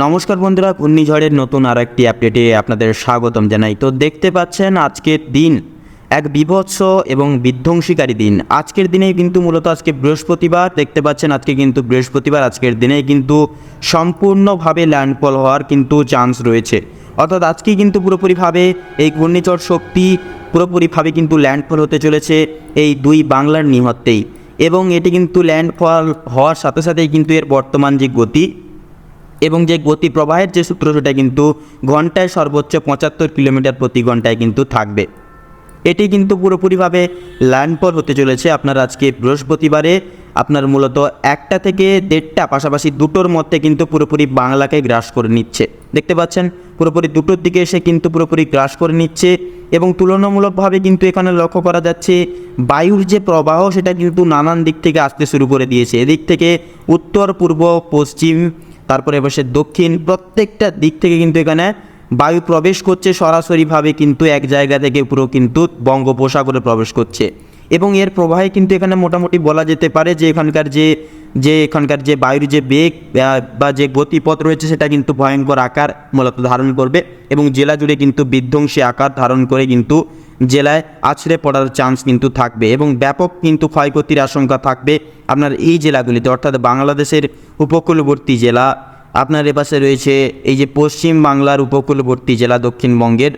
নমস্কার বন্ধুরা, ঘূর্ণিঝড়ের নতুন আর একটি আপডেটে আপনাদের স্বাগতম জানাই। তো দেখতে পাচ্ছেন আজকের দিন এক বীভৎস এবং বিধ্বংসীকারী দিন। আজকের দিনেই কিন্তু মূলত আজকে বৃহস্পতিবার, দেখতে পাচ্ছেন আজকে কিন্তু বৃহস্পতিবার। আজকের দিনেই কিন্তু সম্পূর্ণভাবে ল্যান্ডফল হওয়ার কিন্তু চান্স রয়েছে। অর্থাৎ আজকে কিন্তু পুরোপুরিভাবে এই ঘূর্ণিঝড় শক্তি পুরোপুরিভাবে কিন্তু ল্যান্ডফল হতে চলেছে এই দুই বাংলার নিহতেই। এবং এটি কিন্তু ল্যান্ডফল হওয়ার সাথে সাথেই কিন্তু এর বর্তমান যে গতি এবং যে গতি প্রবাহের যে সূত্র সেটা কিন্তু ঘন্টায় সর্বোচ্চ 75 কিলোমিটার প্রতি ঘন্টায় কিন্তু থাকবে। এটি কিন্তু পুরোপুরিভাবে ল্যান্ডফল হতে চলেছে আপনার আজকে বৃহস্পতিবারে। আপনার মূলত 1টা থেকে 1:30 পাশাপাশি দুটোর মধ্যে কিন্তু পুরোপুরি বাংলাকে গ্রাস করে নিচ্ছে। দেখতে পাচ্ছেন পুরোপুরি দুটোর দিকে এসে কিন্তু পুরোপুরি গ্রাস করে নিচ্ছে। এবং তুলনামূলকভাবে কিন্তু এখানে লক্ষ্য করা যাচ্ছে বায়ুর যে প্রবাহ সেটা কিন্তু নানান দিক থেকে আসতে শুরু করে দিয়েছে। এদিক থেকে উত্তর, পূর্ব, পশ্চিম, তারপরে এবার দক্ষিণ, প্রত্যেকটা দিক থেকে কিন্তু এখানে বায়ু প্রবেশ করছে সরাসরিভাবে, কিন্তু এক জায়গা থেকে পুরো কিন্তু বঙ্গোপসাগরে প্রবেশ করছে। এবং এর প্রবাহে কিন্তু এখানে মোটামুটি বলা যেতে পারে যে এখানকার যে বায়ুর যে বেগ বা যে গতিপথ রয়েছে সেটা কিন্তু ভয়ঙ্কর আকার মূলত ধারণ করবে এবং জেলা জুড়ে কিন্তু বিধ্বংসী আকার ধারণ করে কিন্তু জেলায় আছড়ে পড়ার চান্স কিন্তু থাকবে এবং ব্যাপক কিন্তু ক্ষয়ক্ষতির আশঙ্কা থাকবে আপনার এই জেলাগুলিতে। অর্থাৎ বাংলাদেশের উপকূলবর্তী জেলা, আপনার এপাশে রয়েছে এই যে পশ্চিম বাংলার উপকূলবর্তী জেলা, দক্ষিণবঙ্গের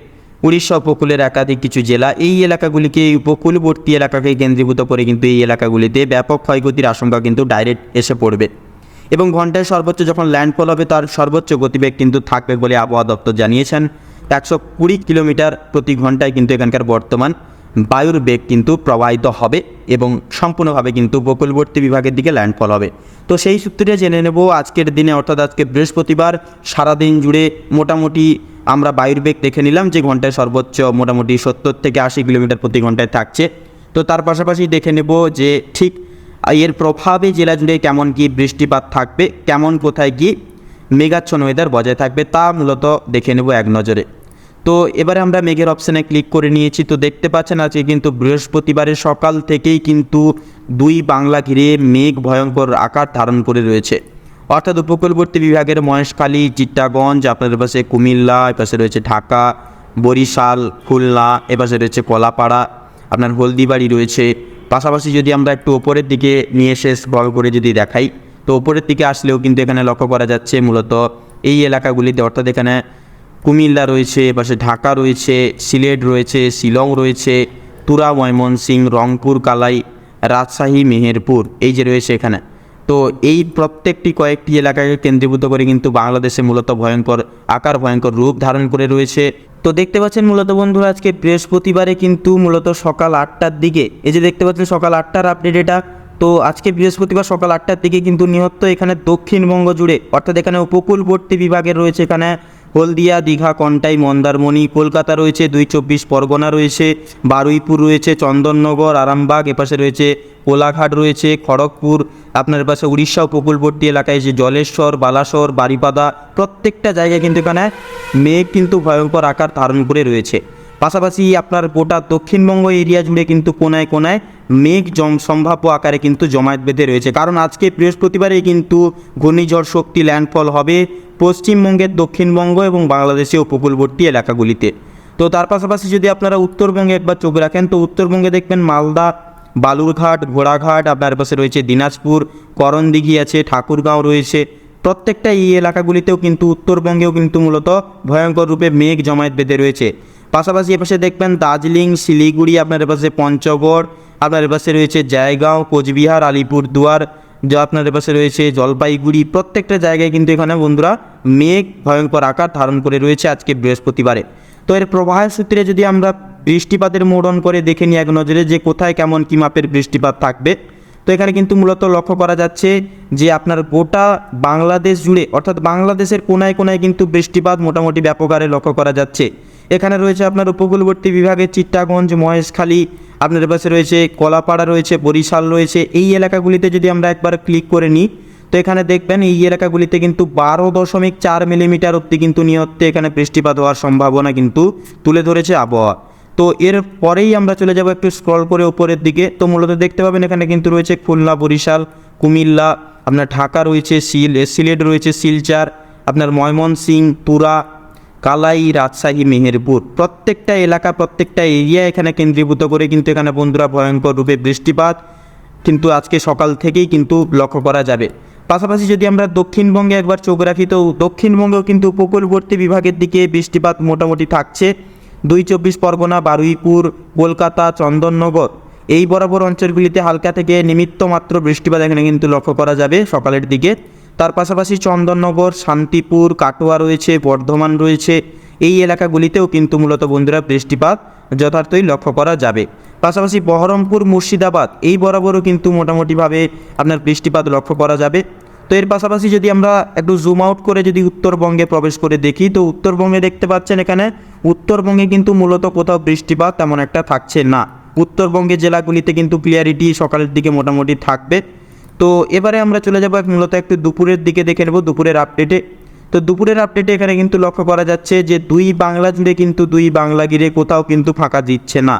উড়িষ্যা উপকূলের একাধিক কিছু জেলা, এই এলাকাগুলিকে, এই উপকূলবর্তী এলাকাকে কেন্দ্রীভূত করে কিন্তু এই এলাকাগুলিতে ব্যাপক ক্ষয়ক্ষতির আশঙ্কা কিন্তু ডাইরেক্ট এসে পড়বে। এবং ঘন্টায় সর্বোচ্চ যখন ল্যান্ডফল হবে তার সর্বোচ্চ গতিবেগ কিন্তু থাকবে বলে আবহাওয়া দপ্তর জানিয়েছেন। 120 কিলোমিটার প্রতি ঘন্টায় কিন্তু এখানকার বর্তমান বায়ুর বেগ কিন্তু প্রবাহিত হবে এবং সম্পূর্ণভাবে কিন্তু উপকূলবর্তী বিভাগের দিকে ল্যান্ডফল হবে। তো সেই সূত্রে জেনে নেব আজকের দিনে, অর্থাৎ আজকে বৃহস্পতিবার সারাদিন জুড়ে মোটামুটি আমরা বায়ুর বেগ দেখে নিলাম যে ঘন্টায় সর্বোচ্চ মোটামুটি 70 থেকে 80 কিলোমিটার প্রতি ঘন্টায় থাকছে। তো তার পাশাপাশি দেখে নেব যে ঠিক এর প্রভাবে জেলা জুড়ে কেমন কি বৃষ্টিপাত থাকবে, কেমন কোথায় কি মেঘাচ্ছন্ন ওয়েদার বজায় থাকবে তা মূলত দেখে নেব এক নজরে। তো এবারে আমরা মেঘের অপশানে ক্লিক করে নিয়েছি। তো দেখতে পাচ্ছেন আজকে কিন্তু বৃহস্পতিবারের সকাল থেকেই কিন্তু দুই বাংলা ঘিরে মেঘ ভয়ঙ্কর আকার ধারণ করে রয়েছে। অর্থাৎ উপকূলবর্তী বিভাগের মহেশখালী, চিট্টাগঞ্জ, আপনার এপাশে কুমিল্লা, এপাশে রয়েছে ঢাকা, বরিশাল, খুলনা, এপাশে রয়েছে কলাপাড়া, আপনার হলদিবাড়ি রয়েছে। পাশাপাশি যদি আমরা একটু ওপরের দিকে নিয়ে এসে স্ক্রল করে যদি দেখাই, তো ওপরের দিকে আসলেও কিন্তু এখানে লক্ষ্য করা যাচ্ছে মূলত এই এলাকাগুলিতে, অর্থাৎ এখানে কুমিল্লা রয়েছে, এপাশে ঢাকা রয়েছে, সিলেট রয়েছে, শিলং রয়েছে, তুরা, ময়মনসিংহ, রংপুর, কালাই, রাজশাহী, মেহেরপুর, এই যে রয়েছে এখানে। তো এই প্রত্যেকটি কয়েকটি এলাকাকে কেন্দ্রীভূত করে কিন্তু বাংলাদেশে মূলত ভয়ঙ্কর আকার, ভয়ঙ্কর রূপ ধারণ করে রয়েছে। তো দেখতে পাচ্ছেন মূলত বন্ধুরা আজকে বৃহস্পতিবারে কিন্তু মূলত সকাল 8টার দিকে, এই যে দেখতে পাচ্ছেন সকাল 8টার আপডেট এটা। তো আজকে বৃহস্পতিবার সকাল 8টার দিকে কিন্তু নিহত এখানে দক্ষিণবঙ্গ জুড়ে, অর্থাৎ এখানে উপকূলবর্তী বিভাগের রয়েছে এখানে হলদিয়া, দীঘা, কন্টাই, মন্দারমণি, কলকাতা রয়েছে, 2 24 পরগনা রয়েছে, বারুইপুর রয়েছে, চন্দননগর, আরামবাগ, এপাশে রয়েছে কোলাঘাট রয়েছে, খড়গপুর, আপনার পাশে উড়িষ্যা উপকূলবর্তী এলাকায় যে জলেশ্বর, বালাসর, বারিপাদা, প্রত্যেকটা জায়গায় কিন্তু এখানে মেঘ কিন্তু ভয়ঙ্কর আকার ধারণ করে রয়েছে। পাশাপাশি আপনার গোটা দক্ষিণবঙ্গ এরিয়া জুড়ে কিন্তু কোনায় কোনায় মেঘ সম্ভাব্য আকারে কিন্তু জমায়েত বেঁধে রয়েছে। কারণ আজকে বৃহস্পতিবারে কিন্তু ঘূর্ণিঝড় শক্তি ল্যান্ডফল হবে পশ্চিমবঙ্গের দক্ষিণবঙ্গ এবং বাংলাদেশের উপকূলবর্তী এলাকাগুলিতে। তো তার পাশাপাশি যদি আপনারা উত্তরবঙ্গে একবার চোখ রাখেন, তো উত্তরবঙ্গে দেখবেন মালদা, বালুরঘাট, ঘোড়াঘাট, আপনার পাশে রয়েছে দিনাজপুর, করণদিঘি আছে, ঠাকুরগাঁও রয়েছে, প্রত্যেকটা এই এলাকাগুলিতেও কিন্তু উত্তরবঙ্গেও কিন্তু মূলত ভয়ঙ্কর রূপে মেঘ জমায়েত বেঁধে রয়েছে। পাশাপাশি এপাশে দেখবেন দার্জিলিং, শিলিগুড়ি, আপনার এপাশে পঞ্চগড়, আপনার এপাশে রয়েছে জয়গাঁও, কোচবিহার, আলিপুরদুয়ার, যা আপনার এপাশে রয়েছে জলপাইগুড়ি, প্রত্যেকটা জায়গায় কিন্তু এখানে বন্ধুরা মেঘ ভয়ঙ্কর আকার ধারণ করে রয়েছে আজকে বৃহস্পতিবারে। তো এর প্রবাহের সূত্রে যদি আমরা বৃষ্টিপাতের মোড়ন করে দেখে নিই এক নজরে যে কোথায় কেমন কী মাপের বৃষ্টিপাত থাকবে, তো এখানে কিন্তু মূলত লক্ষ্য করা যাচ্ছে যে আপনার গোটা বাংলাদেশ জুড়ে, অর্থাৎ বাংলাদেশের কোনায় কোনায় কিন্তু বৃষ্টিপাত মোটামুটি ব্যাপক হারে লক্ষ্য করা যাচ্ছে। এখানে রয়েছে আপনার উপকূলবর্তী বিভাগের চিট্টাগঞ্জ, মহেশখালী, আপনার পাশে রয়েছে কলাপাড়া রয়েছে, বরিশাল রয়েছে, এই এলাকাগুলিতে যদি আমরা একবার ক্লিক করে নিই, তো এখানে দেখবেন এই এলাকাগুলিতে কিন্তু 12.4 মিলিমিটার অবধি কিন্তু নিয়তে এখানে বৃষ্টিপাত হওয়ার সম্ভাবনা কিন্তু তুলে ধরেছে আবহাওয়া। তো এর পরেই আমরা চলে যাব একটু স্ক্রল করে উপরের দিকে। তো মূলত দেখতে পাবেন এখানে কিন্তু রয়েছে খুলনা, বরিশাল, কুমিল্লা, আপনার ঢাকা রয়েছে, সিলেট রয়েছে, শিলচর, আপনার ময়মনসিংহ, তুরা, কালাই, রাজশাহী, মেহেরপুর প্রত্যেকটা এলাকা প্রত্যেকটা এরিয়া এখানে কেন্দ্রীভূত করে কিন্তু এখানে বন্ধুরা ভয়ঙ্কর রূপে বৃষ্টিপাত কিন্তু আজকে সকাল থেকেই কিন্তু লক্ষ্য করা যাবে। পাশাপাশি যদি আমরা দক্ষিণবঙ্গে একবার চোখ রাখি তো দক্ষিণবঙ্গেও কিন্তু উপকূলবর্তী বিভাগের দিকে বৃষ্টিপাত মোটামুটি থাকছে। 2 চব্বিশ পরগনা, বারুইপুর, কলকাতা, চন্দননগর এই বরাবর অঞ্চলগুলিতে হালকা থেকে নিমিত্ত মাত্র বৃষ্টিপাত এখানে কিন্তু লক্ষ্য করা যাবে সকালের দিকে। তার পাশাপাশি চন্দননগর, শান্তিপুর, কাটোয়া রয়েছে, বর্ধমান রয়েছে, এই এলাকাগুলিতেও কিন্তু মূলত বন্ধুরা বৃষ্টিপাত যথার্থই লক্ষ্য করা যাবে। পাশাপাশি বহরমপুর, মুর্শিদাবাদ এই বরাবরও কিন্তু মোটামুটিভাবে আপনার বৃষ্টিপাত লক্ষ্য করা যাবে। তো এর পাশাপাশি যদি আমরা একটু জুম আউট করে যদি উত্তরবঙ্গে প্রবেশ করে দেখি তো উত্তরবঙ্গে দেখতে পাচ্ছেন এখানে উত্তরবঙ্গে কিন্তু মূলত কোথাও বৃষ্টিপাত তেমন একটা থাকছে না। উত্তরবঙ্গের জেলাগুলিতে কিন্তু ক্লিয়ারিটি সকালের দিকে মোটামুটি থাকবে। তো এবারে আমরা চলে যাব মূলত একটু দুপুরের দিকে দেখে নেব দুপুরের আপডেটে। তো দুপুরের আপডেটে এখানে কিন্তু লক্ষ্য করা যাচ্ছে যে বাংলা জুড়ে কিন্তু বাংলা ঘিরে কোথাও কিন্তু ফাঁকা দিচ্ছে না।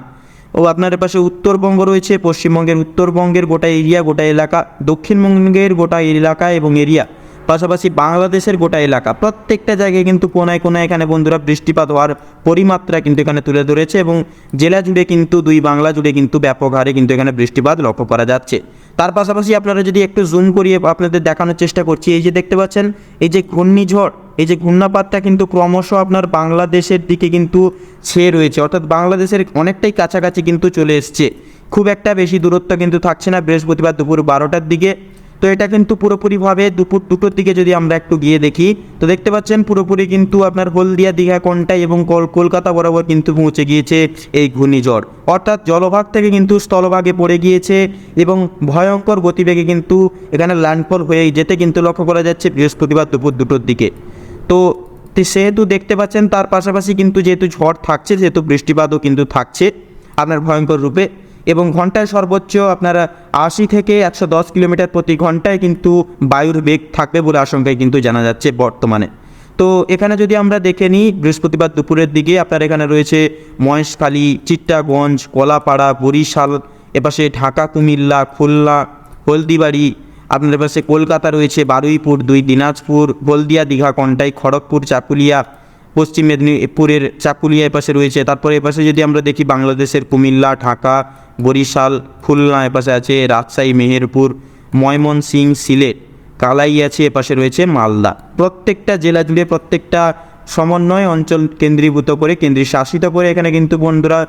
ও আপনার পাশে উত্তরবঙ্গ রয়েছে, পশ্চিমবঙ্গের উত্তরবঙ্গের গোটা এরিয়া গোটা এলাকা, দক্ষিণবঙ্গের গোটা এলাকা এবং এরিয়া, পাশাপাশি বাংলাদেশের গোটা এলাকা প্রত্যেকটা জায়গায় কিন্তু কোনায় কোনায় এখানে বন্ধুরা বৃষ্টিপাত হওয়ার পরিমাত্রা কিন্তু এখানে তুলে ধরেছে এবং জেলা জুড়ে কিন্তু বাংলা জুড়ে কিন্তু ব্যাপক হারে কিন্তু এখানে বৃষ্টিপাত লক্ষ্য করা যাচ্ছে। তার পাশাপাশি আপনারা যদি একটু জুম করিয়ে আপনাদের দেখানোর চেষ্টা করছি, এই যে দেখতে পাচ্ছেন এই যে ঘূর্ণিঝড়, এই যে ঘূর্ণাপাতটা কিন্তু ক্রমশ আপনার বাংলাদেশের দিকে কিন্তু ছেয়ে রয়েছে, অর্থাৎ বাংলাদেশের অনেকটাই কাছাকাছি কিন্তু চলে এসছে। খুব একটা বেশি দূরত্ব কিন্তু থাকছে না বৃহস্পতিবার দুপুর 12টার দিকে। তো এটা কিন্তু পুরোপুরিভাবে দুপুর 2টোর দিকে যদি আমরা একটু গিয়ে দেখি তো দেখতে পাচ্ছেন পুরোপুরি কিন্তু আপনার হলদিয়া, দীঘা, কোনটাই এবং কলকাতা বরাবর কিন্তু পৌঁছে গিয়েছে এই ঘূর্ণিঝড়, অর্থাৎ জলভাগ থেকে কিন্তু স্থলভাগে পড়ে গিয়েছে এবং ভয়ঙ্কর গতিবেগে কিন্তু এখানে ল্যান্ডফল হয়ে যেতে কিন্তু লক্ষ্য করা যাচ্ছে বৃহস্পতিবার দুপুর 2টোর দিকে। তো সেহেতু দেখতে পাচ্ছেন তার পাশাপাশি কিন্তু যেহেতু ঝড় থাকছে সেহেতু বৃষ্টিপাতও কিন্তু থাকছে আপনার ভয়ঙ্কর রূপে এবং ঘন্টায় সর্বোচ্চ আপনারা 80 থেকে 110 কিলোমিটার প্রতি ঘন্টায় কিন্তু বায়ুর বেগ থাকবে বলে আশঙ্কায় কিন্তু জানা যাচ্ছে বর্তমানে। তো এখানে যদি আমরা দেখে নিই বৃহস্পতিবার দুপুরের দিকে আপনার এখানে রয়েছে মহেশখালী, চিত্তাগঞ্জ, কলাপাড়া, বরিশাল, এপাশে ঢাকা, কুমিল্লা, খুলনা, হলদিবাড়ি, আপনাদের পাশে কলকাতা রয়েছে, বারুইপুর 2, দিনাজপুর, হলদিয়া, দীঘা, কোনটাই, খড়গপুর, চাকুলিয়া, পশ্চিম মেদিনীপুরের চাকুলিয়া এপাশে রয়েছে। তারপরে এপাশে যদি আমরা দেখি বাংলাদেশের কুমিল্লা, ঢাকা, বরিশাল, খুলনা, এপাশে আছে রাজশাহী, মেহেরপুর, ময়মনসিংহ, সিলেট, কালাই আছে, এপাশে রয়েছে মালদা। প্রত্যেকটা জেলা জুড়ে প্রত্যেকটা সমন্বয় অঞ্চল কেন্দ্রীভূত করে কেন্দ্রীয় শাসিত করে এখানে কিন্তু বন্ধুরা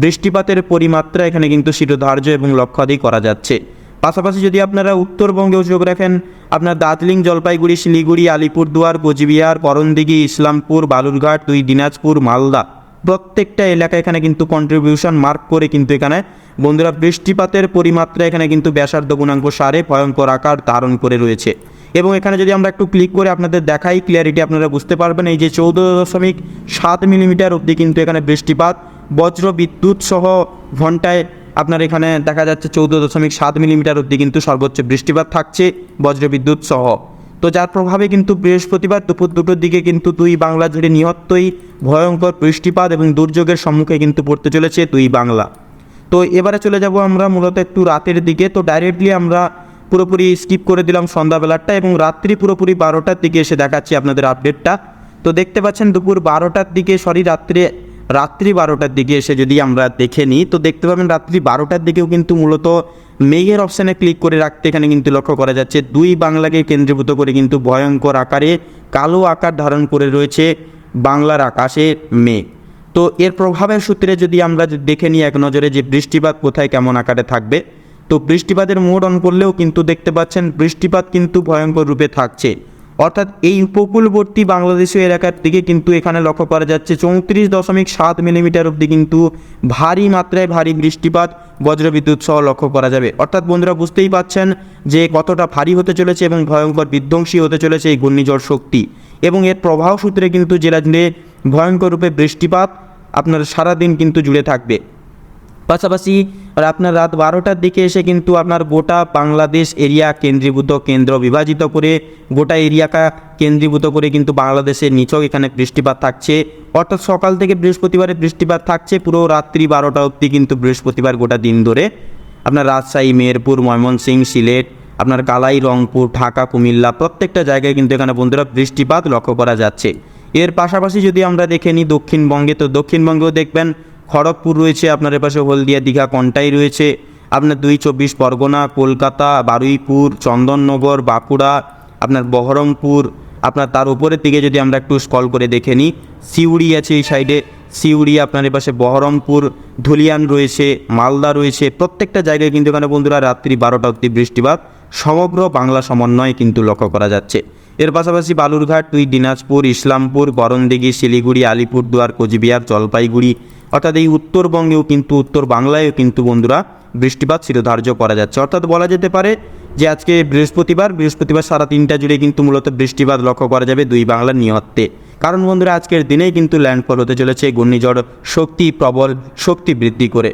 বৃষ্টিপাতের পরিমাত্রা এখানে কিন্তু শিরোধার্য এবং লক্ষ্যাদি করা যাচ্ছে। পাশাপাশি যদি আপনারা উত্তরবঙ্গেও চোখ রাখেন আপনার দার্জিলিং, জলপাইগুড়ি, শিলিগুড়ি, আলিপুরদুয়ার, কোচবিহার, করণদিঘি, ইসলামপুর, বালুরঘাট, দিনাজপুর, মালদা প্রত্যেকটা এলাকা এখানে কিন্তু কন্ট্রিবিউশন মার্ক করে কিন্তু এখানে বন্ধুরা বৃষ্টিপাতের পরিমাত্রা এখানে কিন্তু ব্যাসার্ধ গুণাঙ্ক সারে ভয়ঙ্কর আকার ধারণ করে রয়েছে। এবং এখানে যদি আমরা একটু ক্লিক করে আপনাদের দেখাই ক্লিয়ারিটি আপনারা বুঝতে পারবেন এই যে 14.7 মিলিমিটার অবধি কিন্তু এখানে বৃষ্টিপাত, বজ্র বিদ্যুৎ সহ ঘন্টায় আপনার এখানে দেখা যাচ্ছে 14.7 মিলিমিটার অবধি কিন্তু সর্বোচ্চ বৃষ্টিপাত থাকছে বজ্রবিদ্যুৎ সহ। তো যার প্রভাবে কিন্তু বৃহস্পতিবার দুপুর 2টোর দিকে কিন্তু বাংলা জুড়ে নিহতই ভয়ঙ্কর বৃষ্টিপাত এবং দুর্যোগের সম্মুখে কিন্তু পড়তে চলেছে বাংলা। তো এবারে চলে যাব আমরা মূলত একটু রাতের দিকে। তো ডাইরেক্টলি আমরা পুরোপুরি স্কিপ করে দিলাম সন্ধ্যাবেলাটা এবং রাত্রি পুরোপুরি 12টার দিকে এসে দেখাচ্ছি আপনাদের আপডেটটা। তো দেখতে পাচ্ছেন দুপুর 12টার দিকে রাত্রি 12টার দিকে এসে যদি আমরা দেখে নিই তো দেখতে পাবেন রাত্রি 12টার দিকেও কিন্তু মূলত মেঘের অপশানে ক্লিক করে রাখতে এখানে কিন্তু লক্ষ্য করা যাচ্ছে বাংলাকে কেন্দ্রীভূত করে কিন্তু ভয়ঙ্কর আকারে কালো আকার ধারণ করে রয়েছে বাংলার আকাশে মেঘ। তো এর প্রভাবের সূত্রে যদি আমরা দেখে নিই এক নজরে যে বৃষ্টিপাত কোথায় কেমন আকারে থাকবে তো বৃষ্টিপাতের মোড অন করলেও কিন্তু দেখতে পাচ্ছেন বৃষ্টিপাত কিন্তু ভয়ঙ্কর রূপে থাকছে, অর্থাৎ এই উপকূলবর্তী বাংলাদেশীয় এলাকার দিকে কিন্তু এখানে লক্ষ্য করা যাচ্ছে 34.7 মিলিমিটার অবধি কিন্তু ভারী মাত্রায় ভারী বৃষ্টিপাত বজ্রবিদ্যুৎ সহ লক্ষ্য করা যাবে। অর্থাৎ বন্ধুরা বুঝতেই পাচ্ছেন যে কতটা ভারী হতে চলেছে এবং ভয়ঙ্কর বিধ্বংসী হতে চলেছে এই ঘূর্ণিঝড় শক্তি এবং এর প্রভাব সূত্রে কিন্তু জেলা জুড়ে ভয়ঙ্কর রূপে বৃষ্টিপাত আপনার সারাদিন কিন্তু জুড়ে থাকবে। পাশাপাশি আপনার রাত 12টার দিকে এসে কিন্তু আপনার গোটা বাংলাদেশ এরিয়া কেন্দ্র বিভাজিত করে গোটা এরিয়াকা কেন্দ্রীভূত করে কিন্তু বাংলাদেশের নিচক এখানে বৃষ্টিপাত থাকছে, অর্থাৎ সকাল থেকে বৃহস্পতিবারে বৃষ্টিপাত থাকছে পুরো রাত্রি 12টা অবধি কিন্তু বৃহস্পতিবার গোটা দিন ধরে আপনার রাজশাহী, মেহেরপুর, ময়মনসিংহ, সিলেট, আপনার কালাই, রংপুর, ঢাকা, কুমিল্লা প্রত্যেকটা জায়গায় কিন্তু এখানে বন্ধুরা বৃষ্টিপাত লক্ষ্য করা যাচ্ছে। এর পাশাপাশি যদি আমরা দেখে নিই দক্ষিণবঙ্গে, তো দক্ষিণবঙ্গেও দেখবেন খড়গপুর রয়েছে, আপনার এপাশে হলদিয়া, দীঘা, কন্টাই রয়েছে, আপনার 24 পরগনা, কলকাতা, বারুইপুর, চন্দননগর, বাঁকুড়া, আপনার বহরমপুর, আপনার তার উপরের দিকে যদি আমরা একটু স্ক্রল করে দেখে নিই সিউড়ি আছে এই সাইডে, সিউড়ি, আপনার এপাশে বহরমপুর, ধুলিয়ান রয়েছে, মালদা রয়েছে, প্রত্যেকটা জায়গায় কিন্তু এখানে বন্ধুরা রাত্রি 12টা অবধি বৃষ্টিপাত সমগ্র বাংলা সমন্বয়ে কিন্তু লক্ষ্য করা যাচ্ছে। এর পাশাপাশি বালুরঘাট, দিনাজপুর, ইসলামপুর, করণদিঘি, শিলিগুড়ি, আলিপুরদুয়ার, কোচবিহার, জলপাইগুড়ি অর্থাৎ এই উত্তরবঙ্গেও কিন্তু উত্তর বাংলায়ও কিন্তু বন্ধুরা বৃষ্টিপাত শিরোধার্য করা যাচ্ছে। অর্থাৎ বলা যেতে পারে যে আজকে বৃহস্পতিবার সারা 3টা জুড়ে কিন্তু মূলত বৃষ্টিপাত লক্ষ্য করা যাবে দুই বাংলার নিহত্তে। কারণ বন্ধুরা আজকের দিনেই কিন্তু ল্যান্ডফল হতে চলেছে ঘূর্ণিঝড় শক্তি, প্রবল শক্তি বৃদ্ধি করে।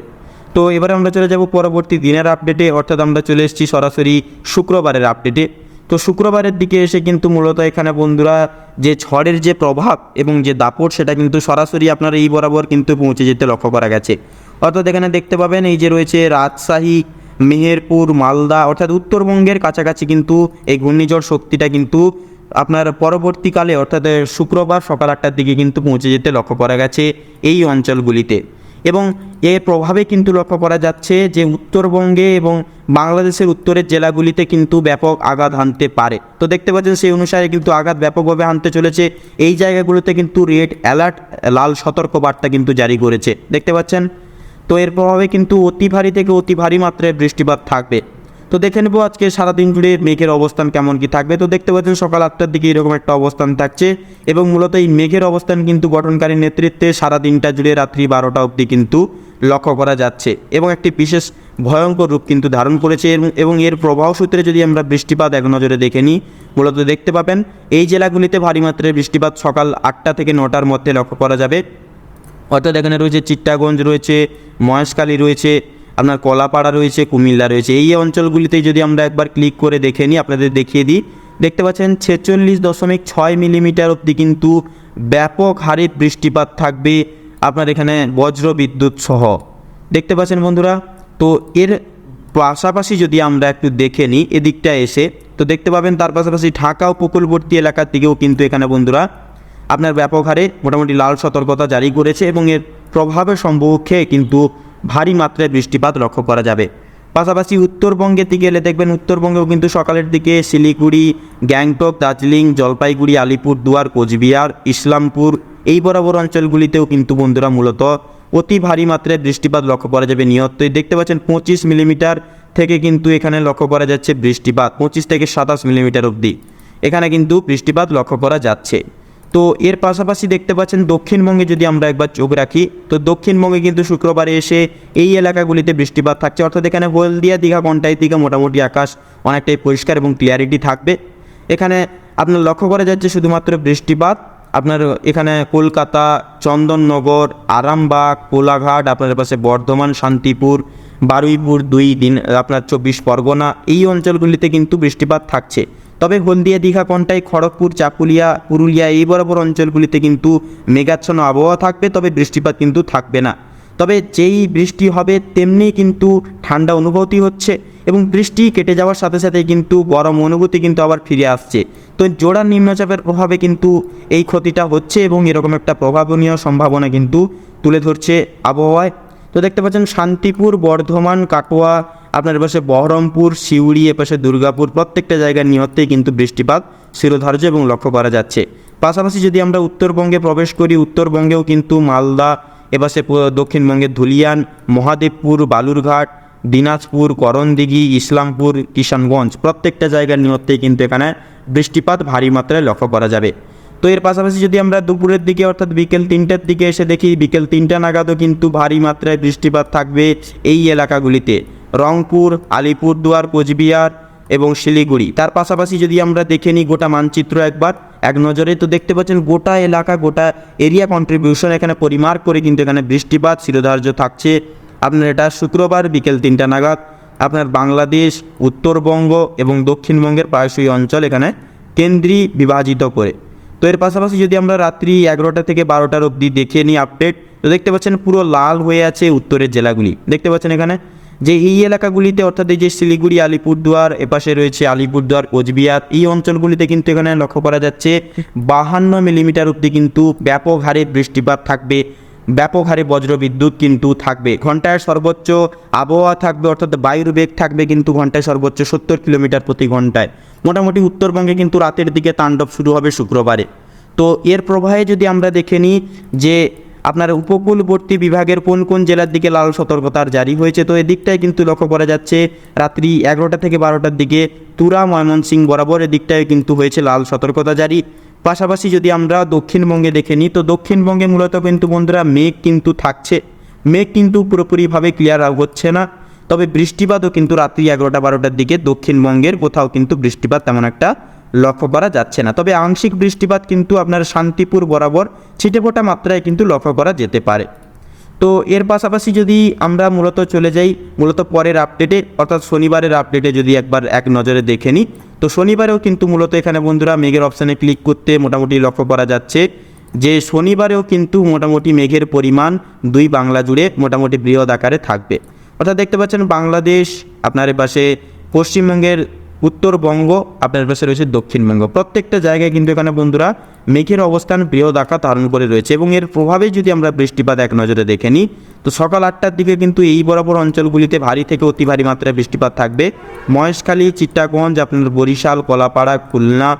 তো এবারে আমরা চলে যাব পরবর্তী দিনের আপডেটে, অর্থাৎ আমরা চলে এসেছি সরাসরি শুক্রবারের আপডেটে। তো শুক্রবারের দিকে এসে কিন্তু মূলত এখানে বন্ধুরা যে ঝড়ের যে প্রভাব এবং যে দাপট সেটা কিন্তু সরাসরি আপনার এই বরাবর কিন্তু পৌঁছে যেতে লক্ষ্য করা গেছে। অর্থাৎ এখানে দেখতে পাবেন এই যে রয়েছে রাজশাহী, মেহেরপুর, মালদা অর্থাৎ উত্তরবঙ্গের কাছাকাছি কিন্তু এই ঘূর্ণিঝড় শক্তিটা কিন্তু আপনার পরবর্তীকালে অর্থাৎ শুক্রবার সকাল 8টার দিকে কিন্তু পৌঁছে যেতে লক্ষ্য করা গেছে এই অঞ্চলগুলিতে। এবং এর প্রভাবে কিন্তু লক্ষ্য করা যাচ্ছে যে উত্তরবঙ্গে এবং বাংলাদেশের উত্তরের জেলাগুলিতে কিন্তু ব্যাপক আঘাত হানতে পারে। তো দেখতে পাচ্ছেন সেই অনুসারে কিন্তু আঘাত ব্যাপকভাবে হানতে চলেছে। এই জায়গাগুলোতে কিন্তু রেড অ্যালার্ট, লাল সতর্ক বার্তা কিন্তু জারি করেছে, দেখতে পাচ্ছেন। তো এর প্রভাবে কিন্তু অতি ভারী থেকে অতি ভারী মাত্রায় বৃষ্টিপাত থাকবে। তো দেখে নেব আজকে সারাদিন জুড়ে মেঘের অবস্থান কেমন কি থাকবে। তো দেখতে পাচ্ছেন সকাল 8টার দিকে এরকম একটা অবস্থান থাকছে এবং মূলত এই মেঘের অবস্থান কিন্তু গঠনকারী নেতৃত্বে সারা দিনটা জুড়ে রাত্রি 12টা অবধি কিন্তু লক্ষ্য করা যাচ্ছে এবং একটি বিশেষ ভয়ঙ্কর রূপ কিন্তু ধারণ করেছে। এবং এর প্রবাহ সূত্রে যদি আমরা বৃষ্টিপাত এক নজরে দেখে নিই, মূলত দেখতে পাবেন এই জেলাগুলিতে ভারী মাত্রায় বৃষ্টিপাত সকাল 8টা থেকে 9টার মধ্যে লক্ষ্য করা যাবে। অর্থাৎ এখানে রয়েছে চিট্টাগঞ্জ রয়েছে, মহেশখালী রয়েছে, আপনার কলাপাড়া রয়েছে, কুমিল্লা রয়েছে। এই অঞ্চলগুলিতে যদি আমরা একবার ক্লিক করে দেখে নিই, আপনাদের দেখিয়ে দিই, দেখতে পাচ্ছেন 46.6 মিলিমিটার অবধি কিন্তু ব্যাপক হারে বৃষ্টিপাত থাকবে আপনার এখানে বজ্র বিদ্যুৎ সহ, দেখতে পাচ্ছেন বন্ধুরা। তো এর পাশাপাশি যদি আমরা একটু দেখে নিই এদিকটা এসে, তো দেখতে পাবেন তার পাশাপাশি ঢাকা উপকূলবর্তী এলাকার দিকেও কিন্তু এখানে বন্ধুরা আপনার ব্যাপক হারে মোটামুটি লাল সতর্কতা জারি করেছে এবং এর প্রভাবের সম্মুখে কিন্তু ভারী মাত্রায় বৃষ্টিপাত লক্ষ্য করা যাবে। পাশাপাশি উত্তরবঙ্গের দিকে এলে দেখবেন উত্তরবঙ্গেও কিন্তু সকালের দিকে শিলিগুড়ি, গ্যাংটক, দার্জিলিং, জলপাইগুড়ি, আলিপুরদুয়ার, কোচবিহার, ইসলামপুর এই বরাবর অঞ্চলগুলিতেও কিন্তু বন্ধুরা মূলত অতি ভারী মাত্রায় বৃষ্টিপাত লক্ষ্য করা যাবে নিয়তই। দেখতে পাচ্ছেন 25 মিলিমিটার থেকে কিন্তু এখানে লক্ষ্য করা যাচ্ছে বৃষ্টিপাত, 25 থেকে 27 মিলিমিটার অবধি এখানে কিন্তু বৃষ্টিপাত লক্ষ্য করা যাচ্ছে। তো এর পাশাপাশি দেখতে পাচ্ছেন দক্ষিণবঙ্গে যদি আমরা একবার চোখ রাখি, তো দক্ষিণবঙ্গে কিন্তু শুক্রবারে এসে এই এলাকাগুলিতে বৃষ্টিপাত থাকছে। অর্থাৎ এখানে হলদিয়া, দীঘা, কন্টাই দিকে মোটামুটি আকাশ অনেকটাই পরিষ্কার এবং ক্লিয়ারিটি থাকবে। এখানে আপনার লক্ষ্য করা যাচ্ছে শুধুমাত্র বৃষ্টিপাত আপনার এখানে কলকাতা, চন্দননগর, আরামবাগ, কোলাঘাট, আপনার পাশে বর্ধমান, শান্তিপুর, বারুইপুর, 2 দিন আপনার 24 পরগনা এই অঞ্চলগুলিতে কিন্তু বৃষ্টিপাত থাকছে। তবে হলদিয়া, দীঘা, কন্টাই, খড়গপুর, চাকুলিয়া, পুরুলিয়া এই বরাবর অঞ্চলগুলিতে কিন্তু মেঘাচ্ছন্ন আবহাওয়া থাকবে, তবে বৃষ্টিপাত কিন্তু থাকবে না। তবে যেই বৃষ্টি হবে তেমনি কিন্তু ঠান্ডা অনুভূতি হচ্ছে এবং বৃষ্টি কেটে যাওয়ার সাথে সাথে কিন্তু গরম অনুভূতি কিন্তু আবার ফিরে আসছে। তো জোড়া নিম্নচাপের প্রভাবে কিন্তু এই ক্ষতিটা হচ্ছে এবং এরকম একটা প্রভাবনীয় সম্ভাবনা কিন্তু তুলে ধরছে আবহাওয়ায়। তো দেখতে পাচ্ছেন শান্তিপুর, বর্ধমান, কাটোয়া, আপনার পাশে বহরমপুর, সিউড়ি, এপাশে দুর্গাপুর প্রত্যেকটা জায়গার নিহতেই কিন্তু বৃষ্টিপাত শিরোধার্য এবং লক্ষ্য করা যাচ্ছে। পাশাপাশি যদি আমরা উত্তরবঙ্গে প্রবেশ করি, উত্তরবঙ্গেও কিন্তু মালদা, এপাশে দক্ষিণবঙ্গের ধুলিয়ান, মহাদেবপুর, বালুরঘাট, দিনাজপুর, করণদিঘি, ইসলামপুর, কিষানগঞ্জ প্রত্যেকটা জায়গার নিহতেই কিন্তু এখানে বৃষ্টিপাত ভারী মাত্রায় লক্ষ্য করা যাবে। তো এর পাশাপাশি যদি আমরা দুপুরের দিকে অর্থাৎ বিকেল 3টার দিকে এসে দেখি, বিকেল 3টা নাগাদও কিন্তু ভারী মাত্রায় বৃষ্টিপাত থাকবে এই এলাকাগুলিতে, রংপুর, আলিপুরদুয়ার, কোচবিহার এবং শিলিগুড়ি। তার পাশাপাশি যদি আমরা দেখে নিই গোটা মানচিত্র একবার এক নজরে, তো দেখতে পাচ্ছেন গোটা এলাকা, গোটা এরিয়া কন্ট্রিবিউশন এখানে পরিমার্ক করে কিন্তু এখানে বৃষ্টিপাত শিরোধার্য থাকছে। আপনার এটা শুক্রবার বিকেল 3টা নাগাদ আপনার বাংলাদেশ, উত্তরবঙ্গ এবং দক্ষিণবঙ্গের প্রায়শই অঞ্চল এখানে কেন্দ্রী বিভাজিত করে। তো এর পাশাপাশি যদি আমরা রাত্রি 11টা থেকে 12টার অবধি দেখে নিই আপডেট, তো দেখতে পাচ্ছেন পুরো লাল হয়ে আছে উত্তরের জেলাগুলি, দেখতে পাচ্ছেন এখানে যে এই এলাকাগুলিতে অর্থাৎ এই যে শিলিগুড়ি, আলিপুরদুয়ার, এপাশে রয়েছে আলিপুরদুয়ার, কোচবিহার, এই অঞ্চলগুলিতে কিন্তু এখানে লক্ষ্য করা যাচ্ছে 52 মিলিমিটার অবধি কিন্তু ব্যাপক হারে বৃষ্টিপাত থাকবে, ব্যাপক হারে বজ্রবিদ্যুৎ কিন্তু থাকবে। ঘন্টায় সর্বোচ্চ আবহাওয়া থাকবে অর্থাৎ বায়ুর বেগ থাকবে কিন্তু ঘন্টায় সর্বোচ্চ 70 কিলোমিটার প্রতি ঘন্টায়। মোটামুটি উত্তরবঙ্গে কিন্তু রাতের দিকে তাণ্ডব শুরু হবে শুক্রবারে। তো এর প্রবাহে যদি আমরা দেখে নিই যে আপনার উপকূলবর্তী বিভাগের কোন কোন জেলার দিকে লাল সতর্কতার জারি হয়েছে, তো এদিকটায় কিন্তু লক্ষ্য করা যাচ্ছে রাত্রি 11টা থেকে 12টার দিকে তুরা, ময়মনসিংহ বরাবর এদিকটায় কিন্তু হয়েছে লাল সতর্কতা জারি। পাশাপাশি যদি আমরা দক্ষিণবঙ্গে দেখে নিই, তো দক্ষিণবঙ্গে মূলত কিন্তু বন্ধুরা মেঘ কিন্তু থাকছে, মেঘ কিন্তু পুরোপুরিভাবে ক্লিয়ার হচ্ছে না, তবে বৃষ্টিপাতও কিন্তু রাত্রি 11টা 12টার দিকে দক্ষিণবঙ্গের কোথাও কিন্তু বৃষ্টিপাত তেমন একটা লক্ষ্য করা যাচ্ছে না। তবে আংশিক বৃষ্টিপাত কিন্তু আপনার শান্তিপুর বরাবর ছিটেফোঁটা মাত্রায় কিন্তু লক্ষ্য করা যেতে পারে। তো এর পাশাপাশি যদি আমরা মূলত চলে যাই মূলত পরের আপডেটে অর্থাৎ শনিবারের আপডেটে যদি একবার এক নজরে দেখে নিই, তো শনিবারেও কিন্তু মূলত এখানে বন্ধুরা মেঘের অপশানে ক্লিক করতে মোটামুটি লক্ষ্য করা যাচ্ছে যে শনিবারেও কিন্তু মোটামুটি মেঘের পরিমাণ দুই বাংলা জুড়ে মোটামুটি বৃহৎ আকারে থাকবে। অর্থাৎ দেখতে পাচ্ছেন বাংলাদেশ, আপনার পাশে পশ্চিমবঙ্গের উত্তরবঙ্গ, আপনার পাশে রয়েছে দক্ষিণবঙ্গ, প্রত্যেকটা জায়গায় কিন্তু এখানে বন্ধুরা মেঘের অবস্থান বৃহৎ আকার ধারণ করে রয়েছে। এবং এর প্রভাবে যদি আমরা বৃষ্টিপাত এক নজরে দেখে নিই, তো সকাল 8টার দিকে কিন্তু এই বরাবর অঞ্চলগুলিতে ভারী থেকে অতি ভারী মাত্রায় বৃষ্টিপাত থাকবে। মহেশখালী, চিত্তাগঞ্জ, আপনার বরিশাল, কলাপাড়া, খুলনা,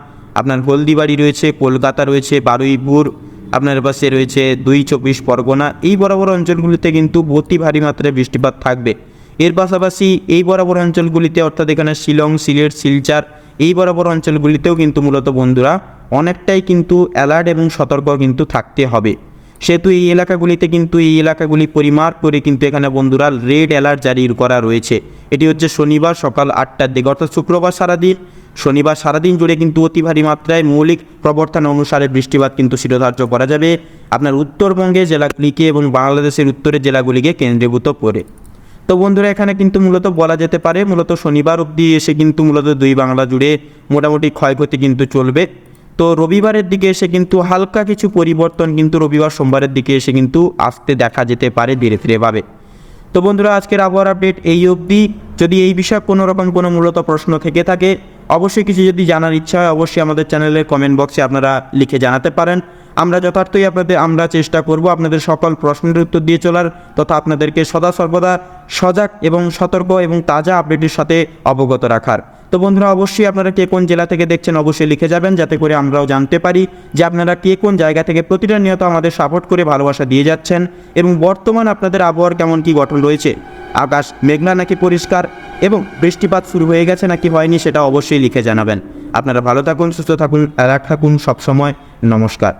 আপনার হলদিবাড়ি রয়েছে, কলকাতা রয়েছে, বারুইপুর, আপনার পাশে রয়েছে 2 24 পরগনা, এই বরাবর অঞ্চলগুলিতে কিন্তু অতি ভারী মাত্রায় বৃষ্টিপাত থাকবে। এর পাশাপাশি এই বরাবর অঞ্চলগুলিতে অর্থাৎ এখানে শিলং, সিলেট, শিলচর, এই বরাবর অঞ্চলগুলিতেও কিন্তু মূলত বন্ধুরা অনেকটাই কিন্তু অ্যালার্ট এবং সতর্ক কিন্তু থাকতে হবে। সেহেতু এই এলাকাগুলিতে কিন্তু এই এলাকাগুলি পরিমাপ করে কিন্তু এখানে বন্ধুরা রেড অ্যালার্ট জারি করা রয়েছে। এটি হচ্ছে শনিবার সকাল 8টার দিকে, অর্থাৎ শুক্রবার সারাদিন, শনিবার সারাদিন জুড়ে কিন্তু অতি ভারী মাত্রায় মৌলিক প্রবর্তন অনুসারে বৃষ্টিপাত কিন্তু শিরোধার্য করা যাবে আপনার উত্তরবঙ্গের জেলাগুলিকে এবং বাংলাদেশের উত্তরের জেলাগুলিকে কেন্দ্রীভূত করে। তো বন্ধুরা এখানে কিন্তু মূলত বলা যেতে পারে মূলত শনিবার অবধি এসে কিন্তু মূলত দুই বাংলা জুড়ে মোটামুটি ক্ষয়ক্ষতি কিন্তু চলবে। তো রবিবারের দিকে এসে কিন্তু হালকা কিছু পরিবর্তন কিন্তু রবিবার সোমবারের দিকে এসে কিন্তু আসতে দেখা যেতে পারে ধীরে ধীরেভাবে। তো বন্ধুরা আজকের আবহাওয়ার আপডেট এই অবধি। যদি এই বিষয়ে কোনো রকম কোনো মূলত প্রশ্ন থেকে থাকে, অবশ্যই কিছু যদি জানার ইচ্ছা হয় অবশ্যই আমাদের চ্যানেলের কমেন্ট বক্সে আপনারা লিখে জানাতে পারেন। আমরা যথার্থই আমরা চেষ্টা করব আপনাদের সকল প্রশ্নের উত্তর দিয়ে চলার তথা আপনাদেরকে সদা সর্বদা সজাগ এবং সতর্ক এবং তাজা আপডেটের সাথে অবগত রাখার। তো বন্ধুরা অবশ্যই আপনারা কে কোন জেলা থেকে দেখছেন অবশ্যই লিখে যাবেন, যাতে করে আমরাও জানতে পারি যে আপনারা কে কোন জায়গা থেকে প্রতিটা নিয়ত আমাদের সাপোর্ট করে ভালোবাসা দিয়ে যাচ্ছেন এবং বর্তমান আপনাদের আবহাওয়ার কেমন কী গঠন রয়েছে, আকাশ মেঘলা নাকি পরিষ্কার এবং বৃষ্টিপাত শুরু হয়ে গেছে নাকি হয়নি, সেটা অবশ্যই লিখে জানাবেন। আপনারা ভালো থাকুন, সুস্থ থাকুন, রাখ থাকুন সবসময়। নমস্কার।